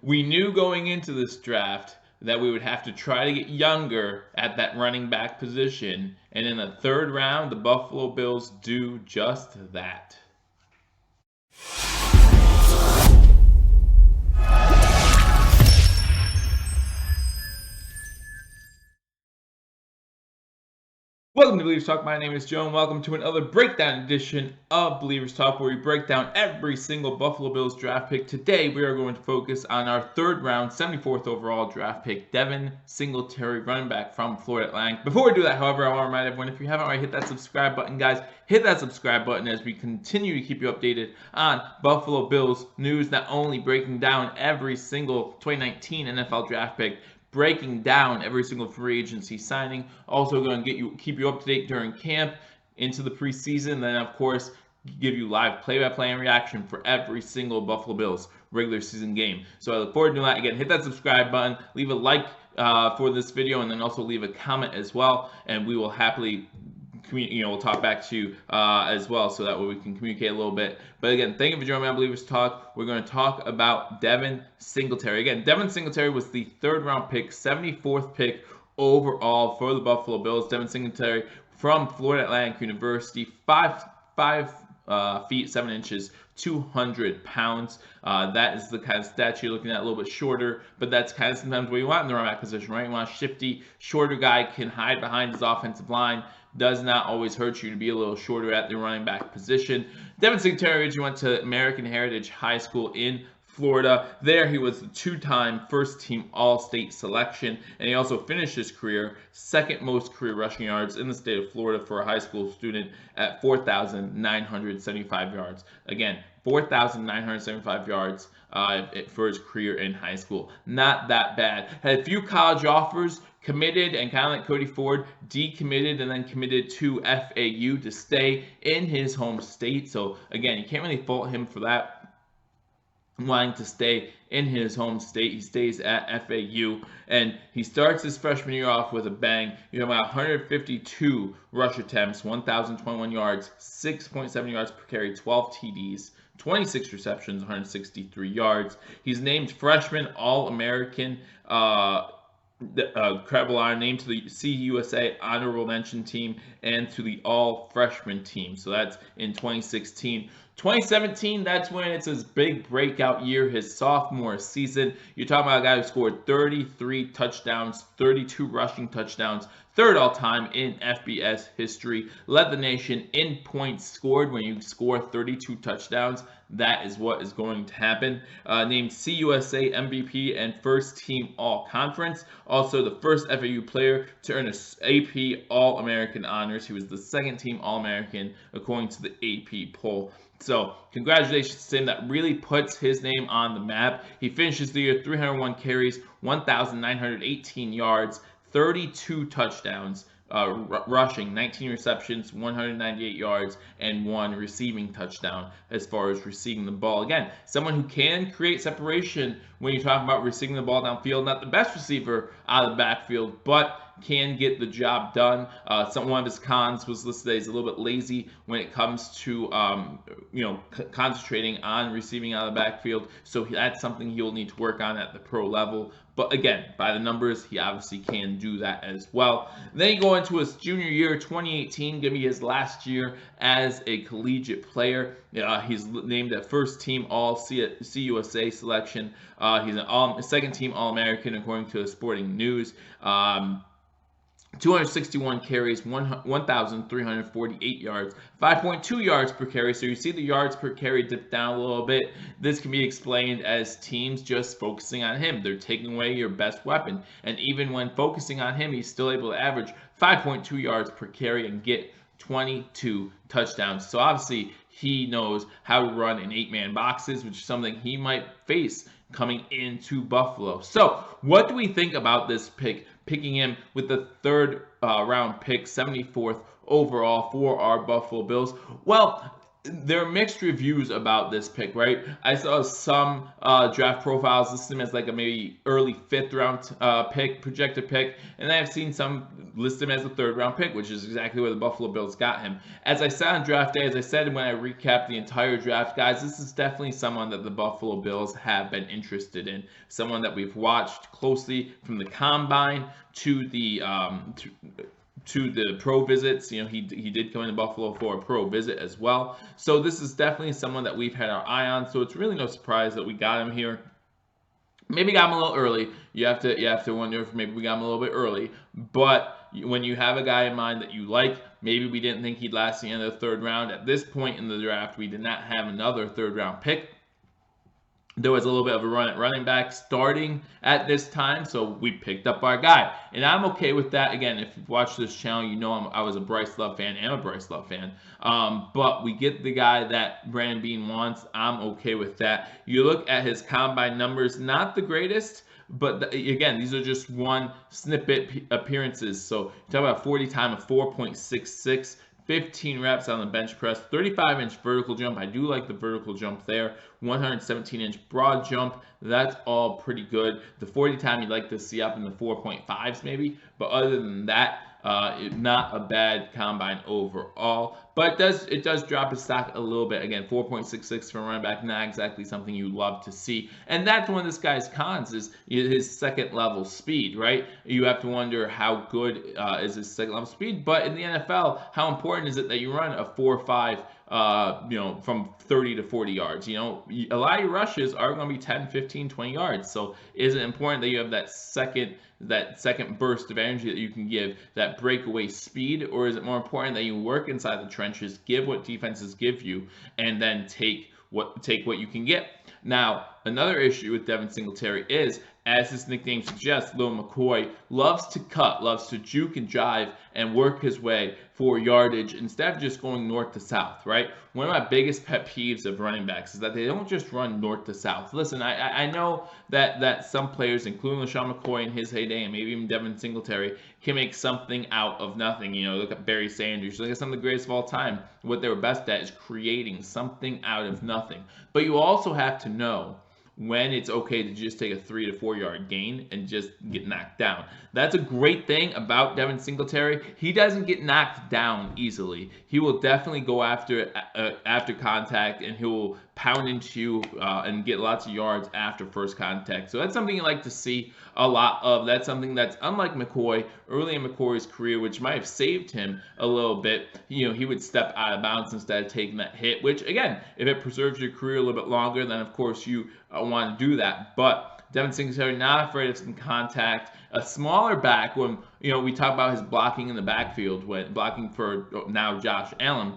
We knew going into this draft that we would have to try to get younger at that running back position, and in the third round, the Buffalo Bills do just that. Welcome to Believers Talk. My name is Joe, and welcome to another breakdown edition of Believers Talk, where we break down every single Buffalo Bills draft pick. Today, we are going to focus on our third round, 74th overall draft pick, Devin Singletary, running back from Florida Atlantic. Before we do that, however, I want to remind everyone, if you haven't already, hit that subscribe button, guys. Hit that subscribe button as we continue to keep you updated on Buffalo Bills news, not only breaking down every single 2019 NFL draft pick, breaking down every single free agency signing, also going to keep you up to date during camp into the preseason, then of course give you live play-by-play and reaction for every single Buffalo Bills regular season game. So I look forward to doing that. Again, hit that subscribe button, leave a like for this video, and then also leave a comment as well, and we will happily we'll talk back to you as well, so that way we can communicate a little bit. But again, thank you for joining me on Believers Talk. We're going to talk about Devin Singletary. Again, Devin Singletary was the third round pick, 74th pick overall for the Buffalo Bills. Devin Singletary from Florida Atlantic University, 5 feet 7 inches, 200 pounds. That is the kind of stat you're looking at, a little bit shorter, but that's kind of sometimes what you want in the running back position, right? You want a shifty, shorter guy, can hide behind his offensive line. Does not always hurt you to be a little shorter at the running back position. Devin Singletary originally went to American Heritage High School in Florida. There he was the two-time first-team All-State selection, and he also finished his career second most career rushing yards in the state of Florida for a high school student at 4,975 yards. Again, 4,975 yards for his career in high school. Not that bad. Had a few college offers, committed, and kind of like Cody Ford, decommitted and then committed to FAU to stay in his home state. So again, you can't really fault him for that, wanting to stay in his home state. He stays at FAU, and he starts his freshman year off with a bang. You know, about 152 rush attempts, 1,021 yards, 6.7 yards per carry, 12 TDs, 26 receptions, 163 yards. He's named freshman All-American, credible honor, named to the CUSA honorable mention team and to the all-freshman team. So that's in 2016. 2017, that's when it's his big breakout year, his sophomore season. You're talking about a guy who scored 33 touchdowns, 32 rushing touchdowns, third all-time in FBS history, led the nation in points scored. When you score 32 touchdowns, that is what is going to happen. Named CUSA MVP and first-team All-Conference. Also the first FAU player to earn an AP All-American honors. He was the second-team All-American according to the AP poll. So congratulations to him. That really puts his name on the map. He finishes the year 301 carries, 1,918 yards, 32 touchdowns, rushing, 19 receptions, 198 yards, and 1 receiving touchdown as far as receiving the ball. Again, someone who can create separation when you talk about receiving the ball downfield. Not the best receiver out of the backfield, but can get the job done. One of his cons was listed as a little bit lazy when it comes to concentrating on receiving out of the backfield. So that's something he'll need to work on at the pro level. But again, by the numbers, he obviously can do that as well. Then you go into his junior year, 2018, going to be his last year as a collegiate player. He's named a first-team All-CUSA selection. He's a second-team All-American according to Sporting News. 261 carries, 1,348 yards, 5.2 yards per carry. So you see the yards per carry dip down a little bit. This can be explained as teams just focusing on him. They're taking away your best weapon. And even when focusing on him, he's still able to average 5.2 yards per carry and get 22 touchdowns. So obviously he knows how to run in 8-man boxes, which is something he might face coming into Buffalo. So what do we think about this pick? Picking him with the third round pick, 74th overall for our Buffalo Bills. Well, there are mixed reviews about this pick, right? I saw some draft profiles list him as like a maybe early 5th round pick, projected pick, and I've seen some list him as a 3rd round pick, which is exactly where the Buffalo Bills got him. As I said on draft day, as I said when I recapped the entire draft, guys, this is definitely someone that the Buffalo Bills have been interested in, someone that we've watched closely from the combine to the pro visits. You know, he did come into Buffalo for a pro visit as well. So this is definitely someone that we've had our eye on. So it's really no surprise that we got him here. Maybe got him a little early. You have to wonder if maybe we got him a little bit early. But when you have a guy in mind that you like, maybe we didn't think he'd last the end of the 3rd round. At this point in the draft, we did not have another 3rd round pick. There was a little bit of a run at running back starting at this time, so we picked up our guy. And I'm okay with that. Again, if you've watched this channel, you know I was a Bryce Love fan. I'm a Bryce Love fan. But we get the guy that Brandon Beane wants. I'm okay with that. You look at his combine numbers, not the greatest, but again, these are just one snippet appearances. So you talk about 40 time of 4.66. 15 reps on the bench press, 35-inch vertical jump. I do like the vertical jump there. 117-inch broad jump. That's all pretty good. The 40 time you'd like to see up in the 4.5s maybe, but other than that, not a bad combine overall. But it does drop his stock a little bit. Again, 4.66 for a running back, not exactly something you love to see. And that's one of this guy's cons is his 2nd level speed, right? You have to wonder how good is his 2nd level speed. But in the NFL, how important is it that you run a 4.5 from 30 to 40 yards? You know, a lot of your rushes are going to be 10, 15, 20 yards. So is it important that you have that second burst of energy that you can give, that breakaway speed, or is it more important that you work inside the trenches, give what defenses give you, and then take what you can get? Now, another issue with Devin Singletary is, as his nickname suggests, Lil McCoy loves to cut, loves to juke and drive and work his way for yardage instead of just going north to south, right? One of my biggest pet peeves of running backs is that they don't just run north to south. Listen, I know that some players, including LaShawn McCoy in his heyday and maybe even Devin Singletary, can make something out of nothing. You know, look at Barry Sanders, look at some of the greatest of all time. What they were best at is creating something out of nothing. But you also have to know when it's okay to just take a 3 to 4 yard gain and just get knocked down. That's a great thing about Devin Singletary. He doesn't get knocked down easily. He will definitely go after contact, and he will pound into you and get lots of yards after first contact. So that's something you like to see a lot of. That's something that's unlike McCoy early in McCoy's career, which might have saved him a little bit. You know, he would step out of bounds instead of taking that hit, which again, if it preserves your career a little bit longer, then of course you want to do that. But Devin Singletary, not afraid of some contact. A smaller back, when we talk about his blocking in the backfield, when blocking for now Josh Allen,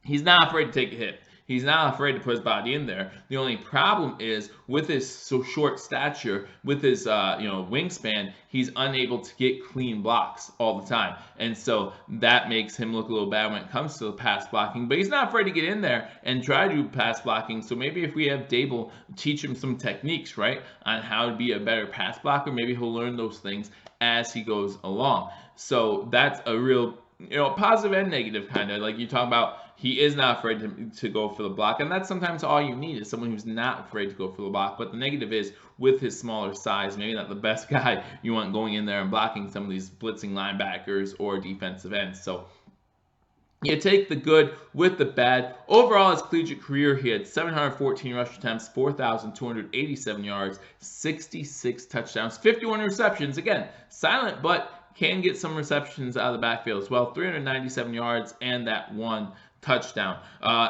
he's not afraid to take a hit. He's not afraid to put his body in there. The only problem is with his so short stature, with his wingspan, he's unable to get clean blocks all the time, and so that makes him look a little bad when it comes to the pass blocking. But he's not afraid to get in there and try to do pass blocking. So maybe if we have Dable teach him some techniques, right, on how to be a better pass blocker, maybe he'll learn those things as he goes along. So that's a real positive and negative kind of. Like you talk about, he is not afraid to go for the block, and that's sometimes all you need is someone who's not afraid to go for the block. But the negative is, with his smaller size, maybe not the best guy you want going in there and blocking some of these blitzing linebackers or defensive ends. So you take the good with the bad. Overall, his collegiate career, he had 714 rush attempts, 4,287 yards, 66 touchdowns, 51 receptions. Again, silent, but can get some receptions out of the backfield as well. 397 yards and that one touchdown.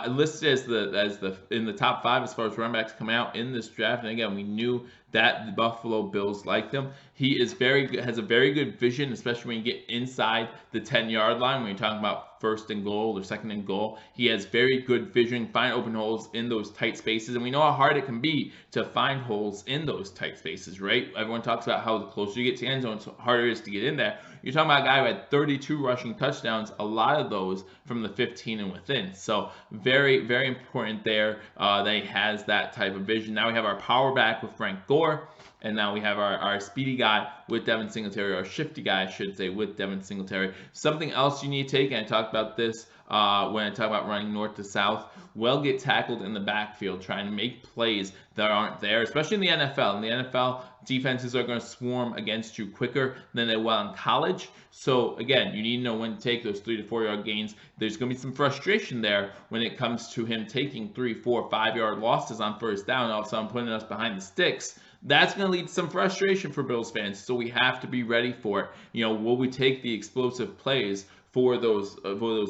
Listed as the in the top 5 as far as running backs coming out in this draft. And again, we knew that the Buffalo Bills liked him. He is has a very good vision, especially when you get inside the 10-yard line, when you're talking about 1st and goal or 2nd and goal. He has very good vision, find open holes in those tight spaces, and we know how hard it can be to find holes in those tight spaces, right? Everyone talks about how the closer you get to the end zone, the harder it is to get in there. You're talking about a guy who had 32 rushing touchdowns, a lot of those from the 15 and within. So very, very important there that he has that type of vision. Now we have our power back with Frank Gore, and now we have our speedy guy with Devin Singletary, or shifty guy, I should say, with Devin Singletary. Something else you need to take, and I talked about this when I talk about running north to south, will get tackled in the backfield trying to make plays that aren't there, especially in the NFL. In the NFL, defenses are going to swarm against you quicker than they will in college. So again, you need to know when to take those 3 to 4 yard gains. There's going to be some frustration there when it comes to him taking 3, 4, 5 yard losses on first down, and all of a sudden putting us behind the sticks. That's going to lead to some frustration for Bills fans. So we have to be ready for it. Will we take the explosive plays for those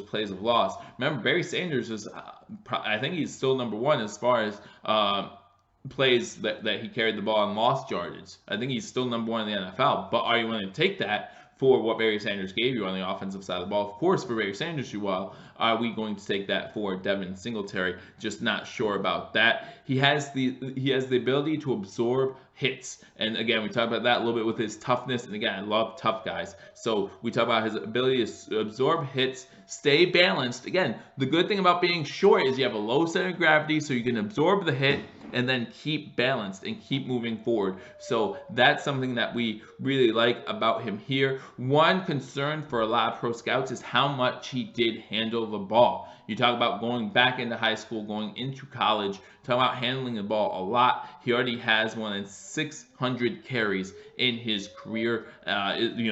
plays of loss? Remember, Barry Sanders is, I think he's still number 1 as far as plays that he carried the ball and lost yardage. I think he's still number 1 in the NFL. But are you willing to take that for what Barry Sanders gave you on the offensive side of the ball? Of course, for Barry Sanders, you will. Are we going to take that for Devin Singletary? Just not sure about that. He has the ability to absorb hits, and again, we talked about that a little bit with his toughness. And again, I love tough guys. So we talk about his ability to absorb hits, stay balanced. Again, the good thing about being short is you have a low center of gravity, so you can absorb the hit and then keep balanced and keep moving forward. So that's something that we really like about him here. One concern for a lot of pro scouts is how much he did handle the ball. You talk about going back into high school, going into college, talk about handling the ball a lot. He already has more than 600 carries in his career.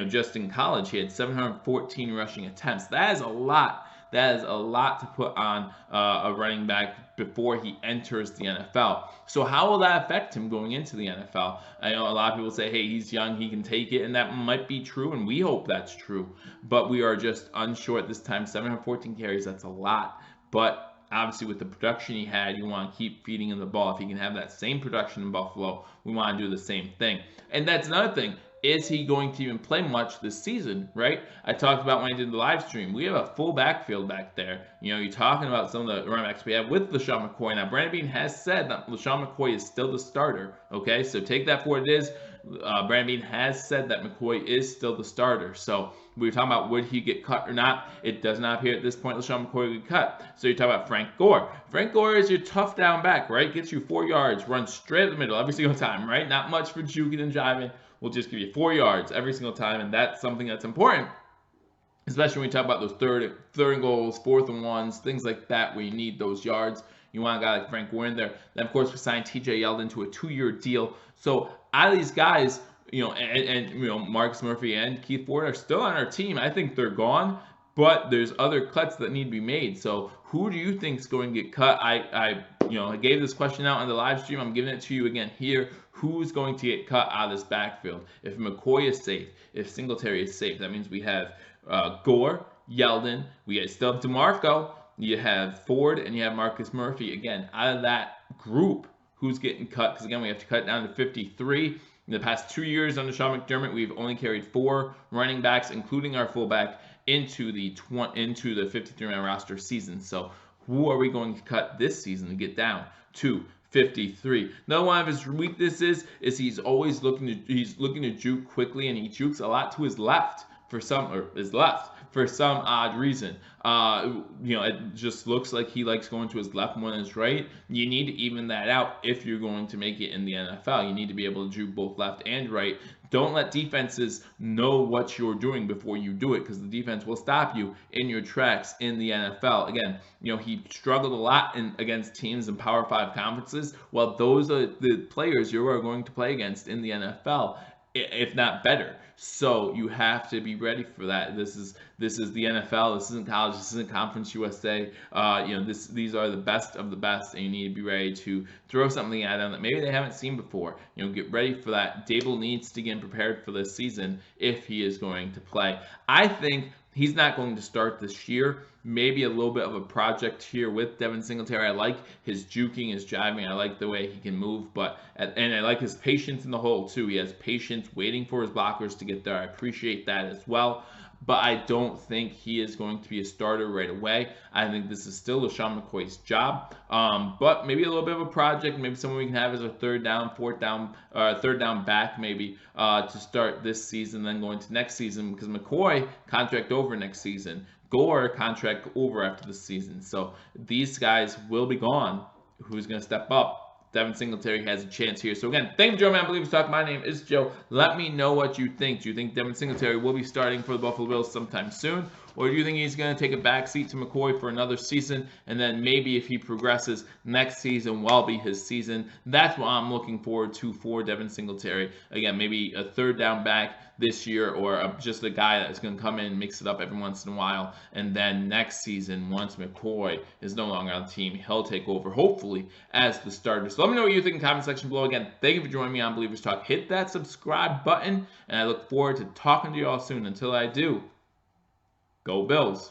Just in college, he had 714 rushing attempts. That is a lot. That is a lot to put on a running back before he enters the NFL. So how will that affect him going into the NFL? I know a lot of people say, hey, he's young, he can take it, and that might be true, and we hope that's true. But we are just unsure at this time. 714 carries, that's a lot. But obviously with the production he had, you want to keep feeding him the ball. If he can have that same production in Buffalo, we want to do the same thing. And that's another thing. Is he going to even play much this season, right? I talked about when I did the live stream. We have a full backfield back there. You're talking about some of the running backs we have with LaShawn McCoy. Now, Brandon Beane has said that LaShawn McCoy is still the starter, okay? So take that for what it is. Brandon Beane has said that McCoy is still the starter. So we were talking about would he get cut or not. It does not appear at this point LaShawn McCoy would get cut. So you talk about Frank Gore. Frank Gore is your tough down back, right? Gets you 4 yards, runs straight up the middle every single time, right? Not much for juking and jiving. We'll just give you 4 yards every single time, and that's something that's important, especially when we talk about those third and goals, 4th and 1s, things like that where you need those yards. You want a guy like Frank Gore in there. Then, of course, we signed TJ Yeldon to a 2-year deal. So out of these guys, Marcus Murphy and Keith Ford are still on our team. I think they're gone, but there's other cuts that need to be made. So who do you think is going to get cut? I gave this question out on the live stream. I'm giving it to you again here. Who's going to get cut out of this backfield? If McCoy is safe, if Singletary is safe, that means we have Gore, Yeldon, we still have DeMarco, you have Ford, and you have Marcus Murphy. Again, out of that group, who's getting cut? Because again, we have to cut down to 53. In the past 2 years under Sean McDermott, we've only carried 4 running backs, including our fullback, into the 53-man roster season. So who are we going to cut this season to get down to 53? Another one of his weaknesses is he's always looking to juke quickly, and he jukes a lot to his left for some odd reason. It just looks like he likes going to his left more than his right. You need to even that out if you're going to make it in the NFL. You need to be able to juke both left and right. Don't let defenses know what you're doing before you do it, because the defense will stop you in your tracks in the NFL. Again, he struggled a lot against teams in Power 5 conferences. Well, those are the players you are going to play against in the NFL, if not better. So you have to be ready for that. This is the NFL. This isn't college. This isn't Conference USA. These are the best of the best, and you need to be ready to throw something at them that maybe they haven't seen before. Get ready for that. Dable needs to get prepared for this season if he is going to play. I think he's not going to start this year. Maybe a little bit of a project here with Devin Singletary. I like his juking, his jiving. I like the way he can move, and I like his patience in the hole too. He has patience waiting for his blockers to get there. I appreciate that as well. But I don't think he is going to be a starter right away. I think this is still LaShawn McCoy's job. But maybe a little bit of a project, maybe someone we can have as a third down back maybe to start this season, then go into next season, because McCoy contract over next season. Gore contract over after the season. So these guys will be gone. Who's going to step up? Devin Singletary has a chance here. So again, thank you, Joe, man. I believe it's talk. My name is Joe. Let me know what you think. Do you think Devin Singletary will be starting for the Buffalo Bills sometime soon? or do you think he's going to take a back seat to McCoy for another season, and then maybe if he progresses next season will be his season? That's what I'm looking forward to for Devin Singletary. Again, maybe a third down back this year, or just a guy that's going to come in and mix it up every once in a while, and then next season, once McCoy is no longer on the team, he'll take over, hopefully, as the starter. So let me know what you think in the comment section below. Again, thank you for joining me on Believers Talk. Hit that subscribe button, and I look forward to talking to you all soon. Until I do, go Bills.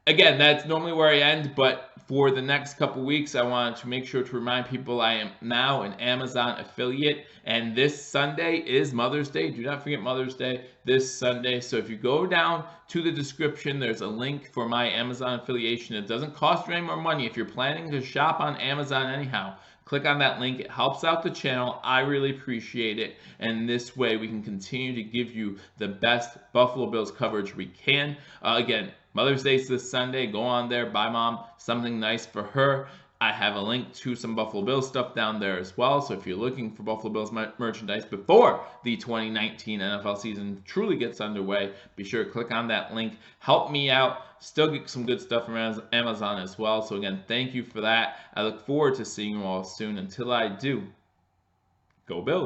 Again, that's normally where I end, but for the next couple weeks, I wanted to make sure to remind people I am now an Amazon affiliate, and this Sunday is Mother's Day. Do not forget Mother's Day this Sunday. So if you go down to the description, there's a link for my Amazon affiliation. It doesn't cost you any more money if you're planning to shop on Amazon anyhow. Click on that link. It helps out the channel. I really appreciate it. And this way we can continue to give you the best Buffalo Bills coverage we can. Again, Mother's Day is this Sunday. Go on there, buy mom something nice for her. I have a link to some Buffalo Bills stuff down there as well. So if you're looking for Buffalo Bills merchandise before the 2019 NFL season truly gets underway, be sure to click on that link. Help me out. Still get some good stuff from Amazon as well. So again, thank you for that. I look forward to seeing you all soon. Until I do, go Bills.